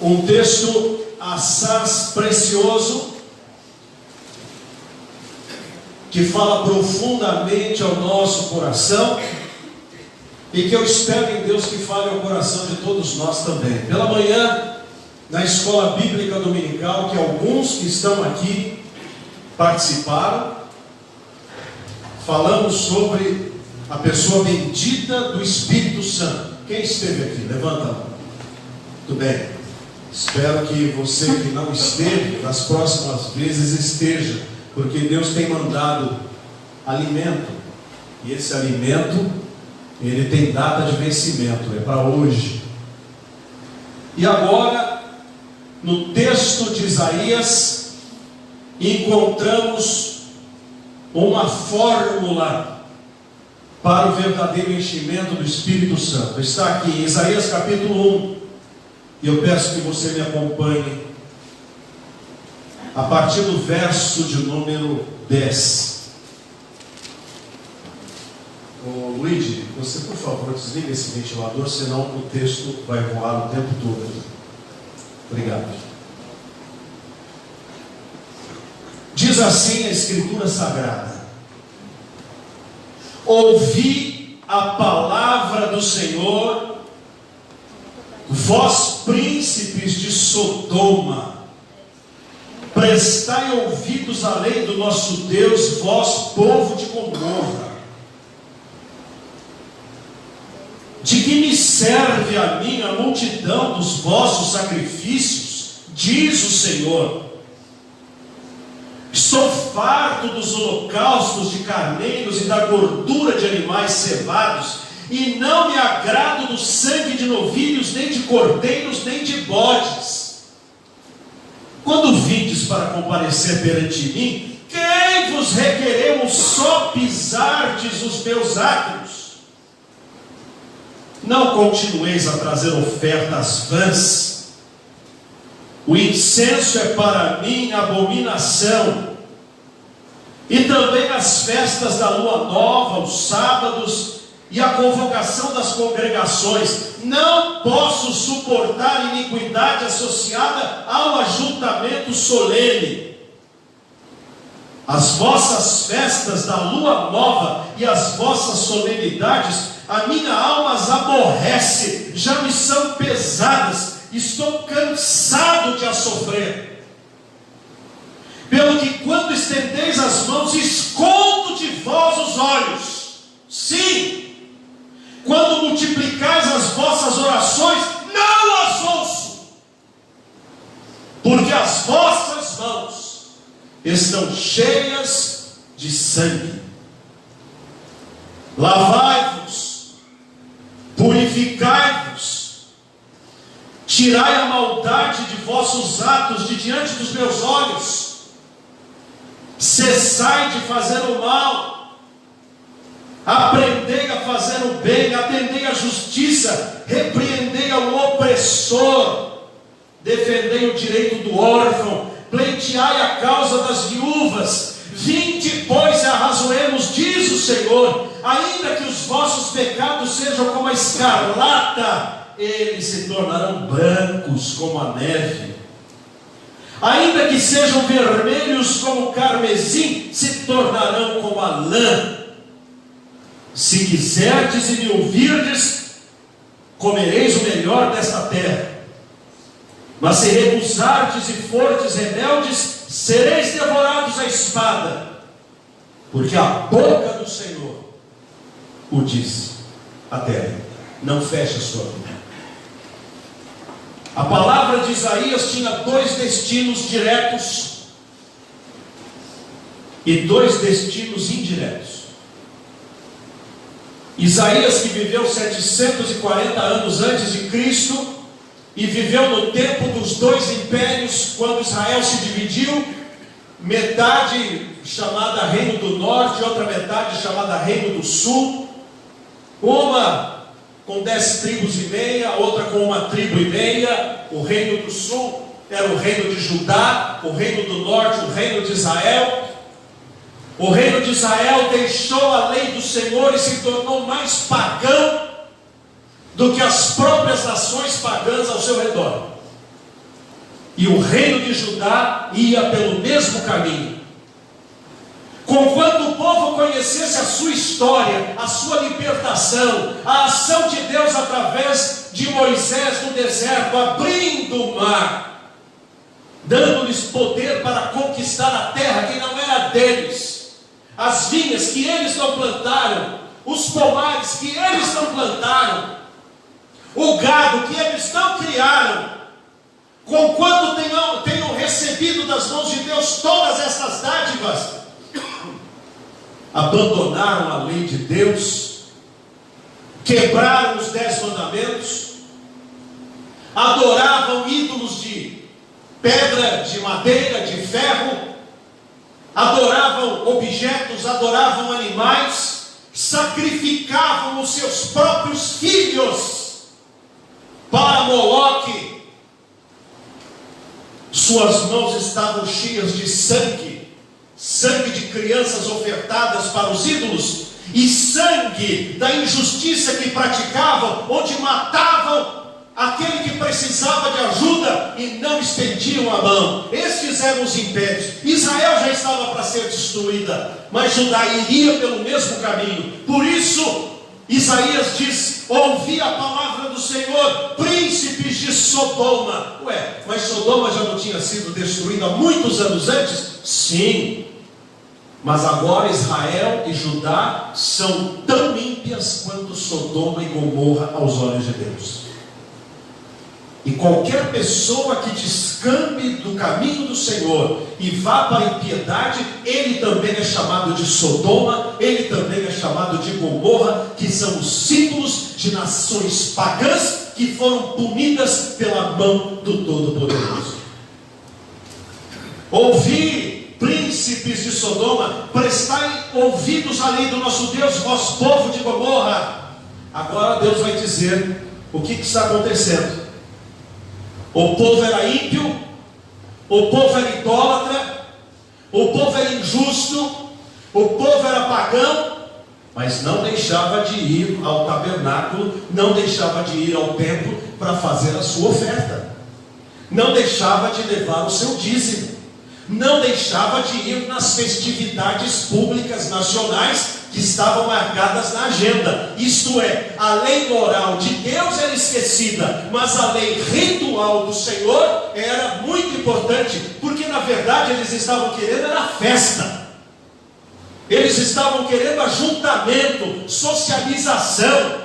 Um texto assaz precioso, que fala profundamente ao nosso coração, e que eu espero em Deus que fale ao coração de todos nós também. Pela manhã, na escola bíblica dominical, que alguns que estão aqui participaram, falamos sobre a pessoa bendita do Espírito Santo. Quem esteve aqui? Levanta a mão. Muito bem. Espero que você que não esteve, nas próximas vezes esteja, porque Deus tem mandado alimento, e esse alimento, ele tem data de vencimento, é para hoje. E agora, no texto de Isaías, encontramos uma fórmula para o verdadeiro enchimento do Espírito Santo. Está aqui em Isaías capítulo 1, e eu peço que você me acompanhe a partir do verso de número 10. Ô Luigi, você por favor desliga esse ventilador, senão o texto vai voar o tempo todo. Obrigado. Diz assim a Escritura Sagrada: ouvi a palavra do Senhor, vós príncipes de Sodoma, prestai ouvidos à lei do nosso Deus, vós povo de Gomorra. De que me serve a mim a multidão dos vossos sacrifícios, diz o Senhor? Estou farto dos holocaustos de carneiros e da gordura de animais cevados, e não me agrado do sangue de novilhos, nem de cordeiros, nem de bodes. Quando vindes para comparecer perante mim, quem vos requereu só pisardes os meus átrios? Não continueis a trazer ofertas vãs. O incenso é para mim abominação, e também as festas da lua nova, os sábados e a convocação das congregações. Não posso suportar iniquidade associada ao ajuntamento solene. As vossas festas da lua nova e as vossas solenidades, a minha alma as aborrece, já me são pesadas, estou cansado de as sofrer. Pelo que quando estendeis as mãos, escondo de vós os olhos. Sim, quando multiplicais as vossas orações, não as ouço, porque as vossas mãos estão cheias de sangue. Lavai-vos, purificai-vos, tirai a maldade de vossos atos de diante dos meus olhos, cessai de fazer o mal, aprendei a fazer o bem, atendei a justiça, repreendei ao opressor, defendei o direito do órfão, pleiteai a causa das viúvas. Vinde, pois, e arrazoemos, diz o Senhor. Ainda que os vossos pecados sejam como a escarlata, eles se tornarão brancos como a neve. Ainda que sejam vermelhos como o carmesim, se tornarão como a lã. Se quiserdes e me ouvirdes, comereis o melhor desta terra. Mas se recusardes e fordes rebeldes, sereis devorados à espada, porque a boca do Senhor o diz a terra. Não feche a sua boca. A palavra de Isaías tinha dois destinos diretos e dois destinos indiretos. Isaías, que viveu 740 anos antes de Cristo, e viveu no tempo dos dois impérios, quando Israel se dividiu, metade chamada Reino do Norte, outra metade chamada Reino do Sul, uma com 10 tribos e meia, outra com uma tribo e meia. O Reino do Sul era o Reino de Judá, o Reino do Norte, o Reino de Israel. O Reino de Israel deixou a lei do Senhor e se tornou mais pagão do que as próprias nações pagãs ao seu redor. E o reino de Judá ia pelo mesmo caminho. Conquanto o povo conhecesse a sua história, a sua libertação, a ação de Deus através de Moisés no deserto, abrindo o mar, dando-lhes poder para conquistar a terra que não era deles, as vinhas que eles não plantaram, os pomares que eles não plantaram, o gado que eles não criaram, conquanto tenham recebido das mãos de Deus todas estas dádivas, abandonaram a lei de Deus, quebraram os 10 mandamentos, adoravam ídolos de pedra, de madeira, de ferro, adoravam objetos, adoravam animais, sacrificavam os seus próprios filhos para Moloque. Suas mãos estavam cheias de sangue de crianças ofertadas para os ídolos, e sangue da injustiça que praticavam, onde matavam aquele que precisava de ajuda e não estendiam a mão. Estes eram os impérios. Israel já estava para ser destruída, mas Judá iria pelo mesmo caminho. Por isso Isaías diz: ouvi a palavra do Senhor, príncipes de Sodoma. Mas Sodoma já não tinha sido destruída há muitos anos antes? Sim, mas agora Israel e Judá são tão ímpias quanto Sodoma e Gomorra aos olhos de Deus. E qualquer pessoa que descambe do caminho do Senhor e vá para a impiedade, ele também é chamado de Sodoma, ele também é chamado de Gomorra, que são os símbolos de nações pagãs que foram punidas pela mão do Todo-Poderoso. Ouvi, príncipes de Sodoma, prestai ouvidos à lei do nosso Deus, vós povo de Gomorra. Agora Deus vai dizer o que está acontecendo. O povo era ímpio, o povo era idólatra, o povo era injusto, o povo era pagão, mas não deixava de ir ao tabernáculo, não deixava de ir ao templo para fazer a sua oferta, não deixava de levar o seu dízimo, não deixava de ir nas festividades públicas nacionais que estavam marcadas na agenda. Isto é, a lei moral de Deus era esquecida, mas a lei ritual do Senhor era muito importante, porque na verdade eles estavam querendo era festa, eles estavam querendo ajuntamento, socialização,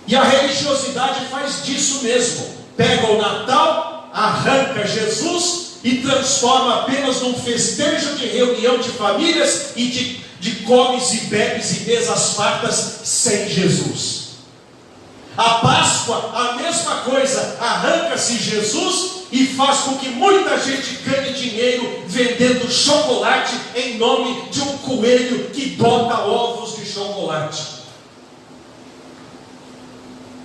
e a religiosidade faz disso mesmo. Pega o Natal, arranca Jesus e transforma apenas num festejo de reunião de famílias e de comes e bebes e mesas fartas sem Jesus. A Páscoa, a mesma coisa, arranca-se Jesus e faz com que muita gente ganhe dinheiro vendendo chocolate em nome de um coelho que bota ovos de chocolate.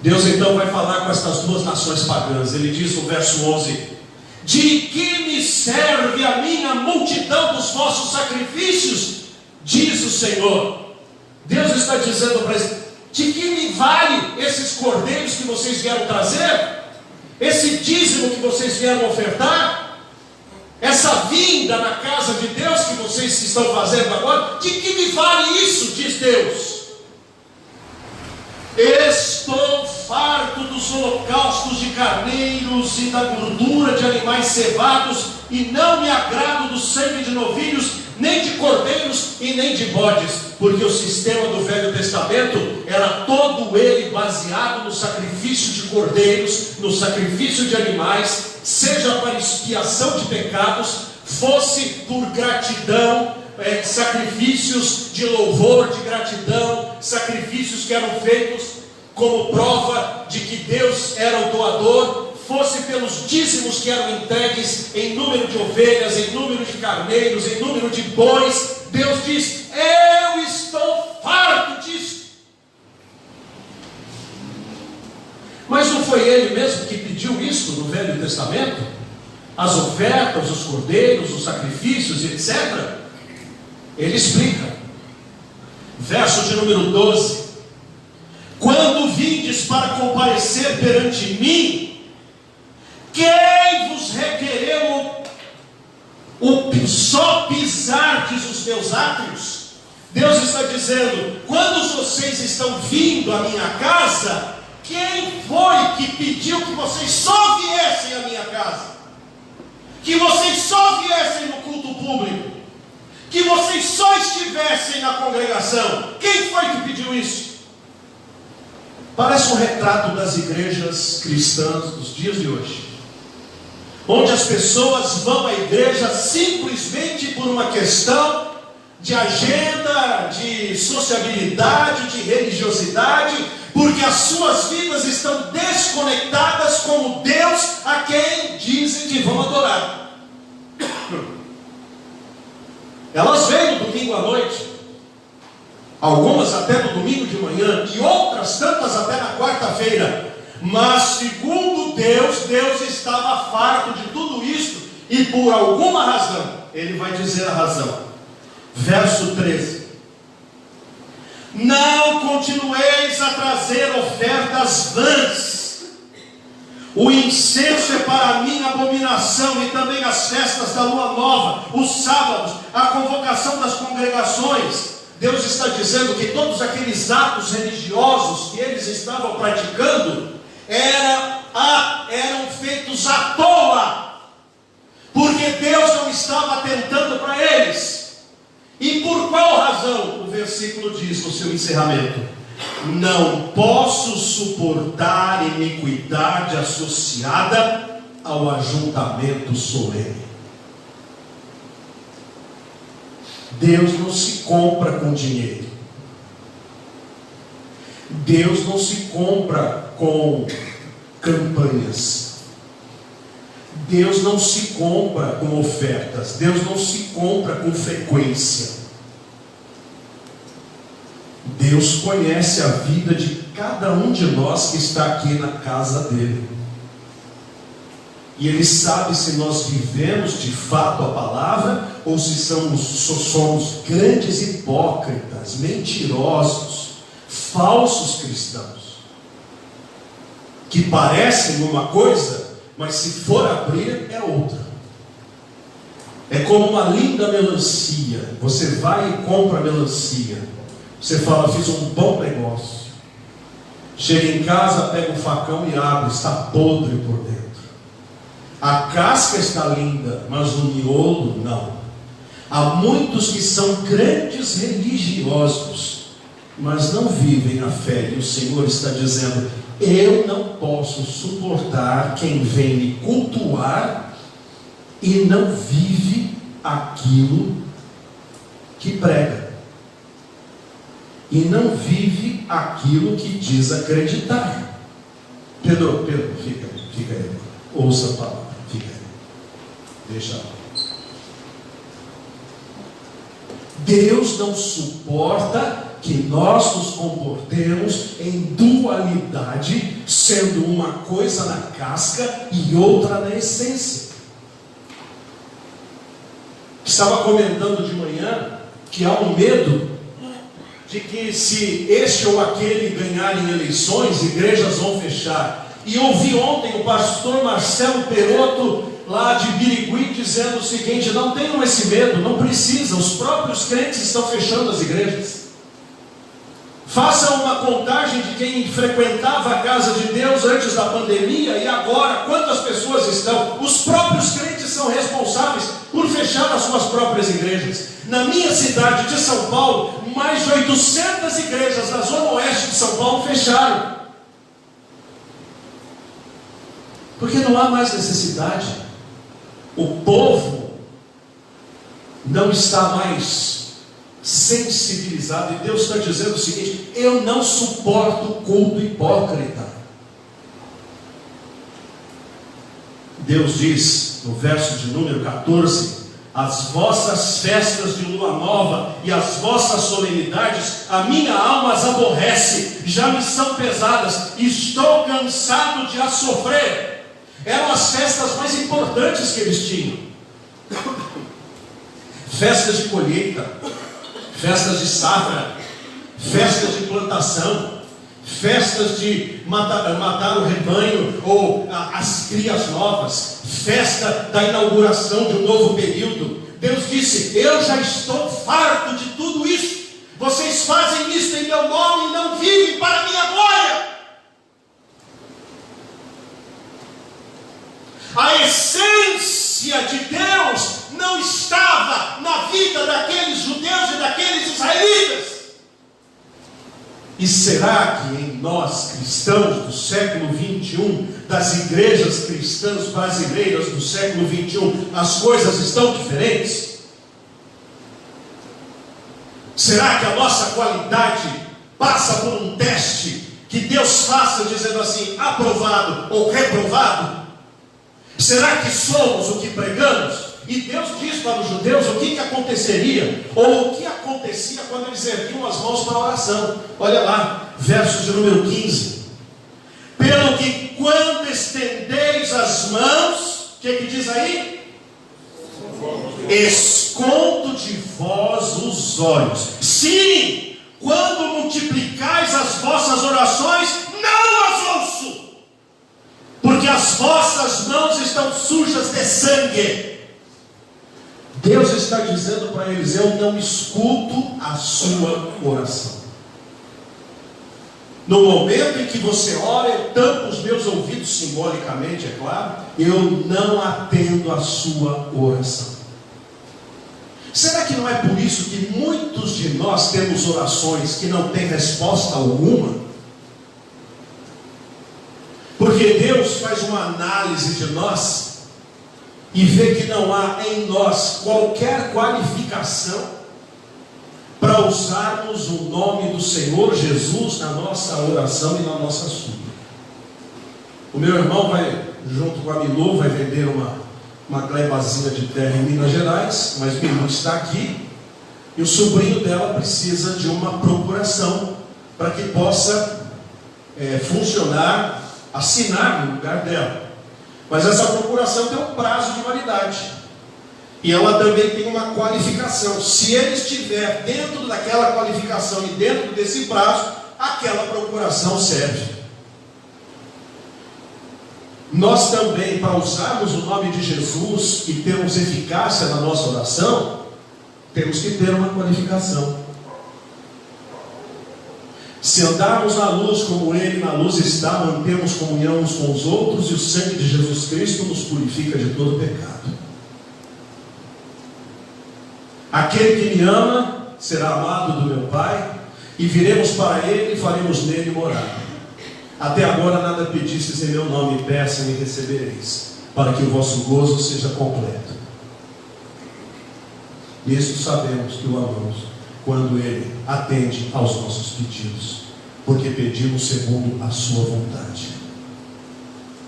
Deus então vai falar com estas duas nações pagãs. Ele diz no verso 11: de que me serve a minha multidão dos vossos sacrifícios? Diz o Senhor. Deus está dizendo para eles: de que me vale esses cordeiros que vocês vieram trazer? Esse dízimo que vocês vieram ofertar? Essa vinda na casa de Deus que vocês estão fazendo agora? De que me vale isso? Diz Deus. Estou farto dos holocaustos de carneiros e da gordura de animais cevados, e não me agrado do sangue de novilhos, nem de cordeiros e nem de bodes, porque o sistema do Velho Testamento era todo ele baseado no sacrifício de cordeiros, no sacrifício de animais, seja para expiação de pecados, fosse por gratidão, sacrifícios de louvor, de gratidão, sacrifícios que eram feitos como prova de que Deus era o doador, fosse pelos dízimos que eram entregues em número de ovelhas, em número de carneiros, em número de bois. Deus diz: eu estou farto disso. Mas não foi ele mesmo que pediu isso no Velho Testamento? As ofertas, os cordeiros, os sacrifícios, etc. Ele explica, verso de número 12: quando vindes para comparecer perante mim, quem vos só pisardes os meus átrios. Deus está dizendo: quando vocês estão vindo à minha casa, quem foi que pediu que vocês só viessem à minha casa? Que vocês só viessem no culto público? Que vocês só estivessem na congregação? Quem foi que pediu isso? Parece um retrato das igrejas cristãs dos dias de hoje, onde as pessoas vão à igreja simplesmente por uma questão de agenda, de sociabilidade, de religiosidade, porque as suas vidas estão desconectadas com o Deus a quem dizem que vão adorar. Elas vêm no domingo à noite, algumas até no domingo de manhã, e outras tantas até na quarta-feira, mas segundo Deus, Deus estava farto de tudo isso, e por alguma razão, Ele vai dizer a razão. Verso 13: não continueis a trazer ofertas vãs. O incenso é para mim abominação, e também as festas da lua nova, os sábados, a convocação das congregações. Deus está dizendo que todos aqueles atos religiosos que eles estavam praticando eram feitos à toa, porque Deus não estava atentando para eles. E por qual razão? O versículo diz no seu encerramento: não posso suportar iniquidade associada ao ajuntamento solene. Deus não se compra com dinheiro. Deus não se compra com campanhas. Deus não se compra com ofertas. Deus não se compra com frequência. Deus conhece a vida de cada um de nós que está aqui na casa dele. E Ele sabe se nós vivemos de fato a palavra, ou se somos grandes hipócritas, mentirosos, falsos cristãos, que parecem uma coisa, mas se for abrir é outra. É como uma linda melancia. Você vai e compra melancia. Você fala: fiz um bom negócio. Chega em casa, pega um facão e abre, está podre por dentro. A casca está linda, mas o miolo não. Há muitos que são grandes religiosos, mas não vivem a fé. E o Senhor está dizendo: eu não posso suportar quem vem me cultuar e não vive aquilo que prega, e não vive aquilo que diz acreditar. Pedro, fica aí, ouça a palavra, fica aí, deixa lá. Deus não suporta que nós nos comportemos em dualidade, sendo uma coisa na casca e outra na essência. Estava comentando de manhã que há um medo de que, se este ou aquele ganharem eleições, igrejas vão fechar. E ouvi ontem o pastor Marcelo Perotto, lá de Birigui, dizendo o seguinte: não tenham esse medo, não precisa, os próprios crentes estão fechando as igrejas. Façam uma contagem de quem frequentava a casa de Deus antes da pandemia e agora, quantas pessoas estão. Os próprios crentes são responsáveis por fechar as suas próprias igrejas. Na minha cidade de São Paulo, mais de 800 igrejas na zona oeste de São Paulo fecharam, porque não há mais necessidade. O povo não está mais sensibilizado, e Deus está dizendo o seguinte: eu não suporto culto hipócrita. Deus diz no verso de número 14: as vossas festas de lua nova e as vossas solenidades, a minha alma as aborrece, já me são pesadas, estou cansado de as sofrer. Eram as festas mais importantes que eles tinham: festas de colheita, festas de safra, festas de plantação, festas de matar o rebanho ou as crias novas, festa da inauguração de um novo período. Deus disse: eu já estou farto de tudo isso. Vocês fazem isso em meu nome e não vivem para a minha glória. A essência de Deus não estava na vida daqueles judeus e daqueles israelitas. E será que em nós, cristãos do século 21, das igrejas cristãs brasileiras do século 21, as coisas estão diferentes? Será que a nossa qualidade passa por um teste que Deus faça dizendo assim, aprovado ou reprovado? Será que somos o que pregamos? E Deus diz para os judeus o que aconteceria, ou o que acontecia quando eles erguiam as mãos para a oração. Olha lá, verso de número 15. Pelo que quando estendeis as mãos, o que diz aí? Escondo de vós os olhos. Sim, quando multiplicais as vossas orações, não as ouço, porque as vossas mãos estão sujas de sangue. Deus está dizendo para eles: eu não escuto a sua oração. No momento em que você ora, eu tampo os meus ouvidos, simbolicamente, é claro, eu não atendo a sua oração. Será que não é por isso que muitos de nós temos orações que não têm resposta alguma? Porque Deus faz uma análise de nós e vê que não há em nós qualquer qualificação para usarmos o nome do Senhor Jesus na nossa oração e na nossa súplica. O meu irmão vai, junto com a Milu, vai vender uma glebazinha de terra em Minas Gerais, mas Milu está aqui, e o sobrinho dela precisa de uma procuração para que possa funcionar, assinar no lugar dela. Mas essa procuração tem um prazo de validade, e ela também tem uma qualificação. Se ele estiver dentro daquela qualificação e dentro desse prazo, aquela procuração serve. Nós também, para usarmos o nome de Jesus e termos eficácia na nossa oração, temos que ter uma qualificação. Se andarmos na luz como Ele na luz está, mantemos comunhão uns com os outros, e o sangue de Jesus Cristo nos purifica de todo pecado. Aquele que me ama será amado do meu Pai, e viremos para Ele e faremos nele morada. Até agora nada pedistes em meu nome, peçam e recebereis, para que o vosso gozo seja completo. Nisto sabemos que o amamos, quando Ele atende aos nossos pedidos, porque pedimos segundo a sua vontade.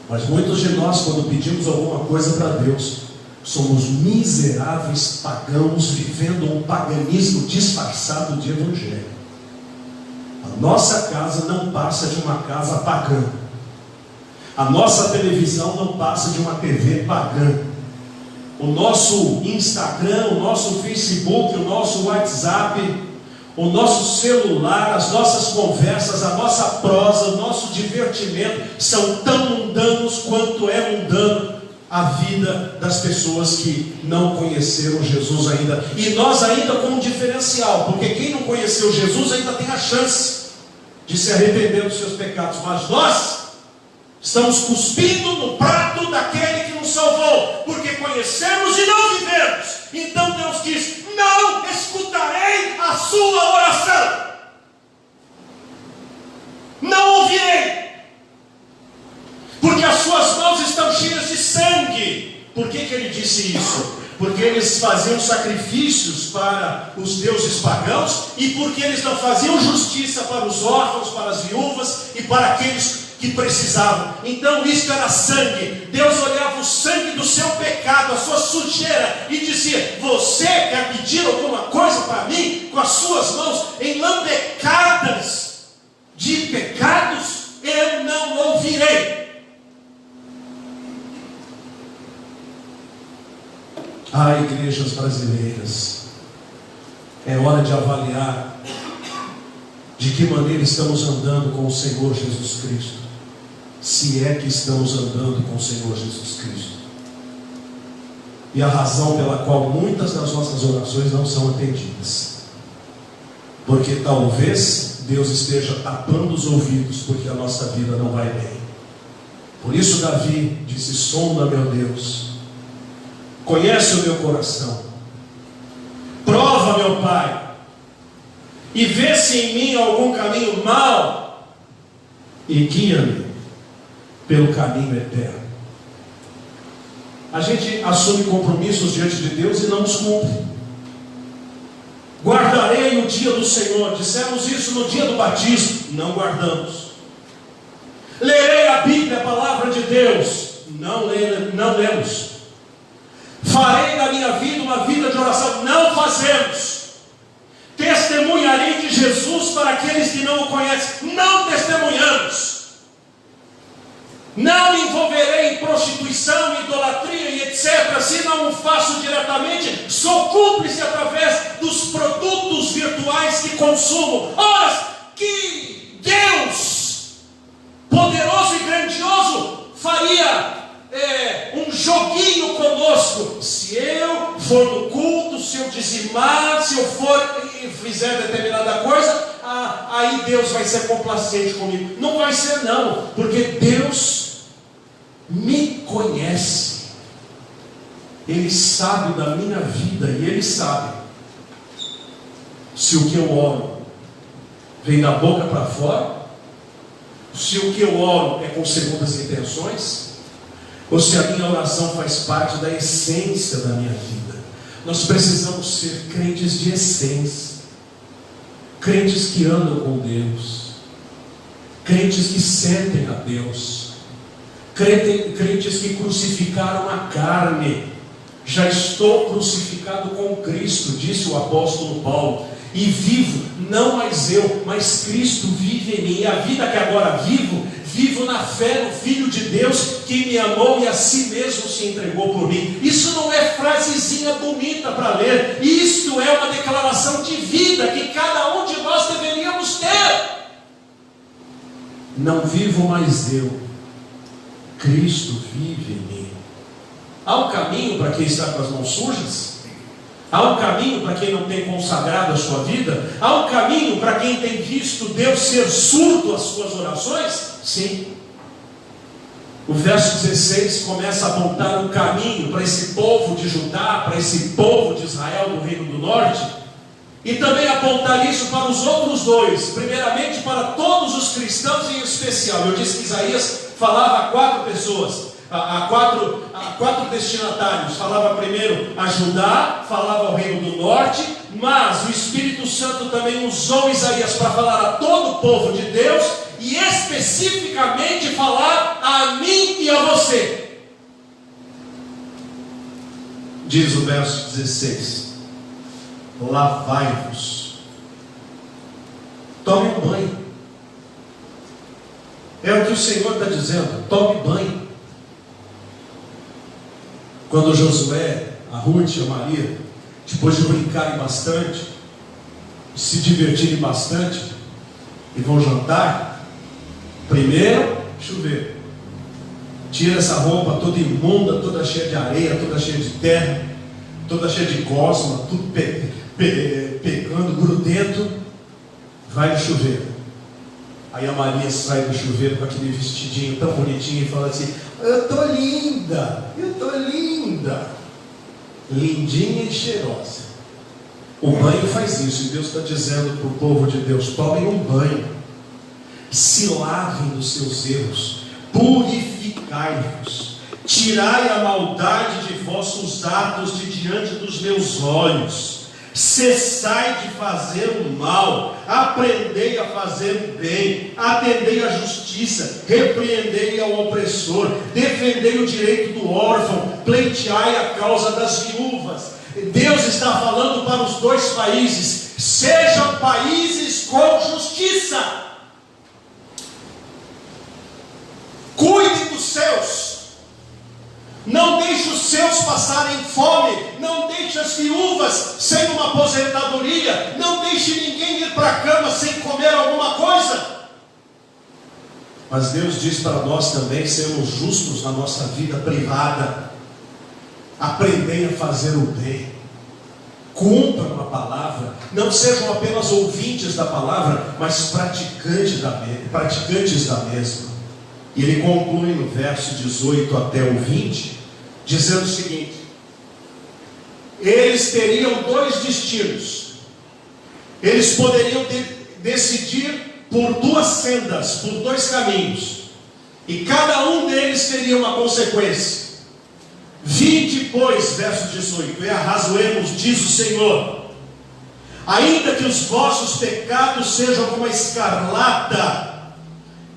Mas muitos de nós, quando pedimos alguma coisa para Deus, somos miseráveis pagãos, vivendo um paganismo disfarçado de evangelho. A nossa casa não passa de uma casa pagã. A nossa televisão não passa de uma TV pagã. O nosso Instagram, o nosso Facebook, o nosso WhatsApp, o nosso celular, as nossas conversas, a nossa prosa, o nosso divertimento são tão mundanos quanto é mundano a vida das pessoas que não conheceram Jesus ainda. E nós ainda com um diferencial, porque quem não conheceu Jesus ainda tem a chance de se arrepender dos seus pecados, mas nós estamos cuspindo no prato daquele que nos salvou, porque conhecemos e não vivemos. Então Deus diz: não escutarei a sua oração, não ouvirei, porque as suas mãos estão cheias de sangue. Por que ele disse isso? Porque eles faziam sacrifícios para os deuses pagãos, e porque eles não faziam justiça para os órfãos, para as viúvas e para aqueles que precisavam. Então isso era sangue. Deus olhava o sangue do seu pecado, a sua sujeira, e dizia: você quer pedir alguma coisa para mim com as suas mãos enlambecadas de pecados? Eu não ouvirei. Ah, igrejas brasileiras, é hora de avaliar de que maneira estamos andando com o Senhor Jesus Cristo, se é que estamos andando com o Senhor Jesus Cristo. E a razão pela qual muitas das nossas orações não são atendidas, porque talvez Deus esteja tapando os ouvidos, porque a nossa vida não vai bem. Por isso Davi disse: sonda, meu Deus, conhece o meu coração, prova, meu Pai, e vê se em mim algum caminho mau, e guia-me pelo caminho eterno. A gente assume compromissos diante de Deus e não os cumpre. Guardarei o dia do Senhor, dissemos isso no dia do batismo, não guardamos. Lerei a Bíblia, a palavra de Deus, não lemos. Farei da minha vida uma vida de oração, não fazemos. Testemunharei de Jesus para aqueles que não o conhecem, não testemunhamos. Não me envolverei em prostituição, idolatria e etc. Se não o faço diretamente, sou cúmplice através dos produtos virtuais que consumo. Ora, que Deus poderoso e grandioso faria um joguinho conosco, se eu for no culto, se eu dizimar, se eu for e fizer determinada coisa, aí Deus vai ser complacente comigo. Não vai ser, não, porque Deus me conhece, Ele sabe da minha vida, e Ele sabe se o que eu oro vem da boca para fora, se o que eu oro é com segundas intenções, ou se a minha oração faz parte da essência da minha vida. Nós precisamos ser crentes de essência, crentes que andam com Deus, crentes que sentem a Deus, crentes que crucificaram a carne. Já estou crucificado com Cristo, disse o apóstolo Paulo, e vivo, não mais eu, mas Cristo vive em mim. E a vida que agora vivo na fé no Filho de Deus, que me amou e a si mesmo se entregou por mim. Isso não é frasezinha bonita para ler, isto é uma declaração de vida que cada um de nós deveríamos ter. Não vivo mais eu, Cristo vive em mim. Há um caminho para quem está com as mãos sujas? Há um caminho para quem não tem consagrado a sua vida? Há um caminho para quem tem visto Deus ser surdo às suas orações? Sim. O verso 16 começa a apontar um caminho para esse povo de Judá, para esse povo de Israel do Reino do Norte, e também apontar isso para os outros dois, primeiramente para todos os cristãos em especial. Eu disse que Isaías falava a 4 pessoas, a quatro destinatários. Falava primeiro a Judá, falava ao Reino do Norte, mas o Espírito Santo também usou Isaías para falar a todo o povo de Deus, e especificamente falar a mim e a você. Diz o verso 16: lavai-vos, tome um banho. É o que o Senhor está dizendo, tome banho. Quando Josué, a Ruth e a Maria, depois de brincarem bastante, se divertirem bastante, e vão jantar, primeiro, chuveiro. Tira essa roupa toda imunda, toda cheia de areia, toda cheia de terra, toda cheia de gosma, tudo pegando, grudento. Vai no chuveiro. Aí a Maria sai do chuveiro com aquele vestidinho tão bonitinho e fala assim: eu estou linda, lindinha e cheirosa. O banho faz isso, e Deus está dizendo para o povo de Deus: tomem um banho, se lavem dos seus erros, purificai-vos, tirai a maldade de vossos atos de diante dos meus olhos. Cessai de fazer o mal, aprendei a fazer o bem, atendei à justiça, repreendei ao opressor, defendei o direito do órfão, pleiteai a causa das viúvas. Deus está falando para os dois países: sejam países com justiça, cuidem dos seus, Não deixe os seus passarem fome. Não deixe as viúvas sem uma aposentadoria. Não deixe ninguém ir para a cama sem comer alguma coisa. Mas Deus diz para nós também sermos justos na nossa vida privada. Aprendem a fazer o bem. Cumpram a palavra. Não sejam apenas ouvintes da palavra, mas praticantes da mesma. E ele conclui no verso 18 até o 20, dizendo o seguinte: eles teriam dois destinos. Eles poderiam decidir por duas sendas, por dois caminhos, e cada um deles teria uma consequência. Vinde, pois, verso 18, e arrazoemos, diz o Senhor, ainda que os vossos pecados sejam como a escarlata,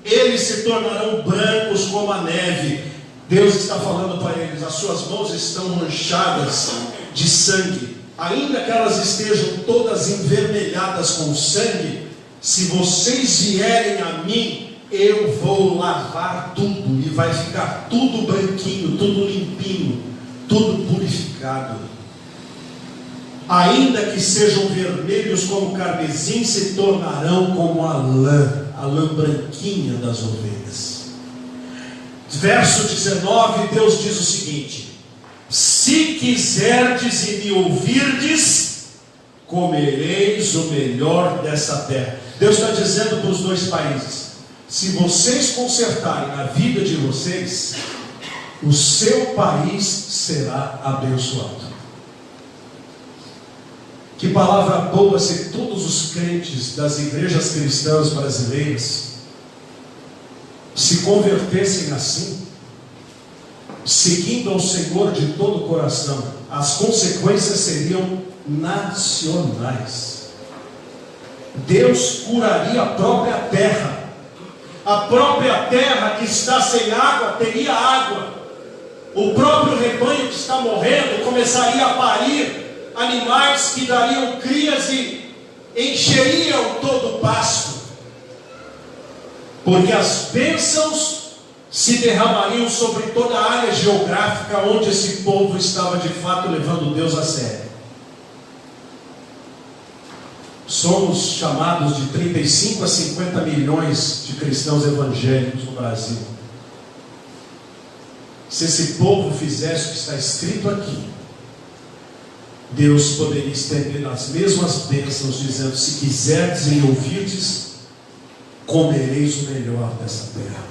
eles se tornarão brancos como a neve. Deus está falando para eles: as suas mãos estão manchadas de sangue, ainda que elas estejam todas envermelhadas com sangue, se vocês vierem a mim, eu vou lavar tudo, e vai ficar tudo branquinho, tudo limpinho, tudo purificado. Ainda que sejam vermelhos como carmesim, se tornarão como a lã branquinha das ovelhas. Verso 19, Deus diz o seguinte: se quiserdes e me ouvirdes, comereis o melhor dessa terra. Deus está dizendo para os dois países: se vocês consertarem a vida de vocês, o seu país será abençoado. Que palavra boa se todos os crentes das igrejas cristãs brasileiras se convertessem assim, seguindo ao Senhor de todo o coração. As consequências seriam nacionais. Deus curaria a própria terra. A própria terra que está sem água teria água. O próprio rebanho que está morrendo começaria a parir animais que dariam crias e encheriam todo o pasto, porque as bênçãos se derramariam sobre toda a área geográfica onde esse povo estava de fato levando Deus a sério. Somos chamados de 35 a 50 milhões de cristãos evangélicos no Brasil. Se esse povo fizesse o que está escrito aqui, Deus poderia estender as mesmas bênçãos, dizendo: se quiserdes e ouvirdes, comereis o melhor dessa terra.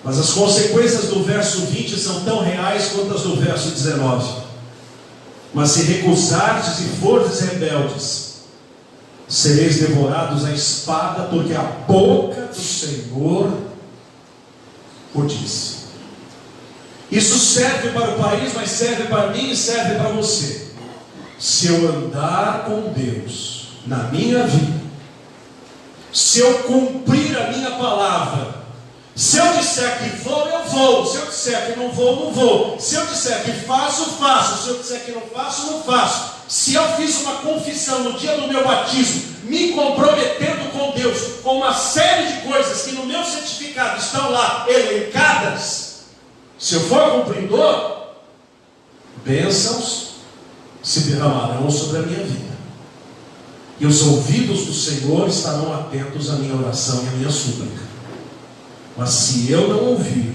Mas as consequências do verso 20 são tão reais quanto as do verso 19. Mas se recusardes e fordes rebeldes, sereis devorados à espada, porque a boca do Senhor o disse. Isso serve para o país, mas serve para mim e serve para você. Se eu andar com Deus na minha vida, se eu cumprir a minha palavra, se eu disser que vou, eu vou. Se eu disser que não vou, não vou. Se eu disser que faço, faço. Se eu disser que não faço, não faço. Se eu fiz uma confissão no dia do meu batismo, me comprometendo com Deus, com uma série de coisas que no meu certificado estão lá elencadas, se eu for cumpridor, bênçãos se derramarão sobre a minha vida, e os ouvidos do Senhor estarão atentos à minha oração e à minha súplica. Mas se eu não ouvir,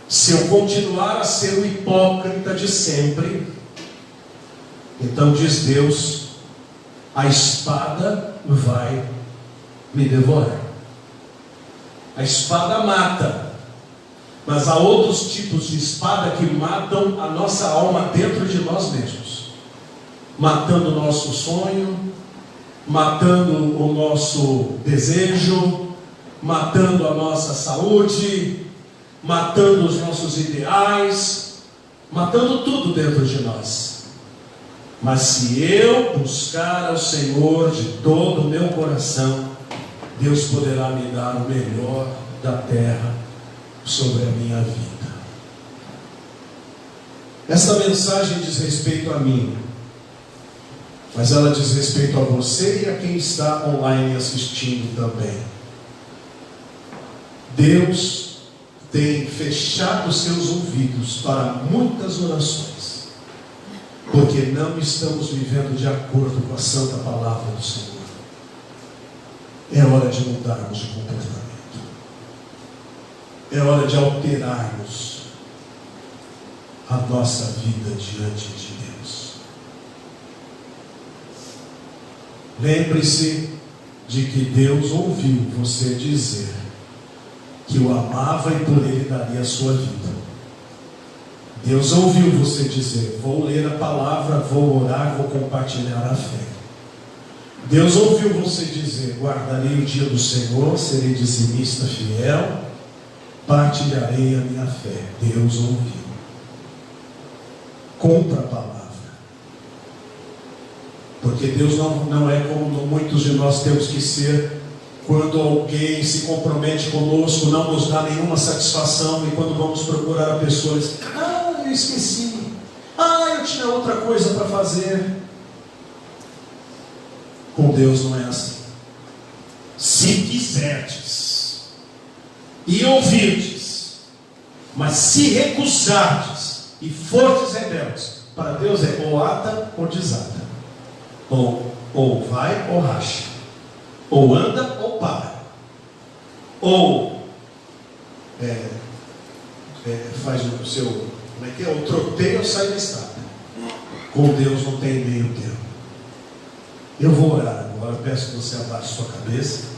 se eu continuar a ser o hipócrita de sempre, então diz Deus, a espada vai me devorar. A espada mata, mas há outros tipos de espada que matam a nossa alma dentro de nós mesmos, matando o nosso sonho, matando o nosso desejo, matando a nossa saúde, matando os nossos ideais, matando tudo dentro de nós. Mas se eu buscar ao Senhor de todo o meu coração, Deus poderá me dar o melhor da terra sobre a minha vida. Esta mensagem diz respeito a mim, mas ela diz respeito a você e a quem está online assistindo também. Deus tem fechado seus ouvidos para muitas orações, porque não estamos vivendo de acordo com a santa palavra do Senhor. É hora de mudarmos de comportamento. É hora de alterarmos a nossa vida diante de Deus. Lembre-se de que Deus ouviu você dizer que o amava e por ele daria a sua vida. Deus ouviu você dizer: vou ler a palavra, vou orar, vou compartilhar a fé. Deus ouviu você dizer: guardarei o dia do Senhor, serei dizimista fiel, partilharei a minha fé. Deus ouviu. Cumpra a palavra. Porque Deus não é como muitos de nós temos que ser. Quando alguém se compromete conosco, não nos dá nenhuma satisfação, e quando vamos procurar a pessoa, diz: ah, eu esqueci, eu tinha outra coisa para fazer. Com Deus não é assim. Se quiserdes e ouvirdes, mas se recusardes e fortes rebeldes, para Deus é ou ata ou desata, ou vai ou racha, ou anda ou para, ou faz o seu, como é que é? O troteio ou sai da estrada. Com Deus não tem meio termo. Eu vou orar agora, peço que você abaixe sua cabeça.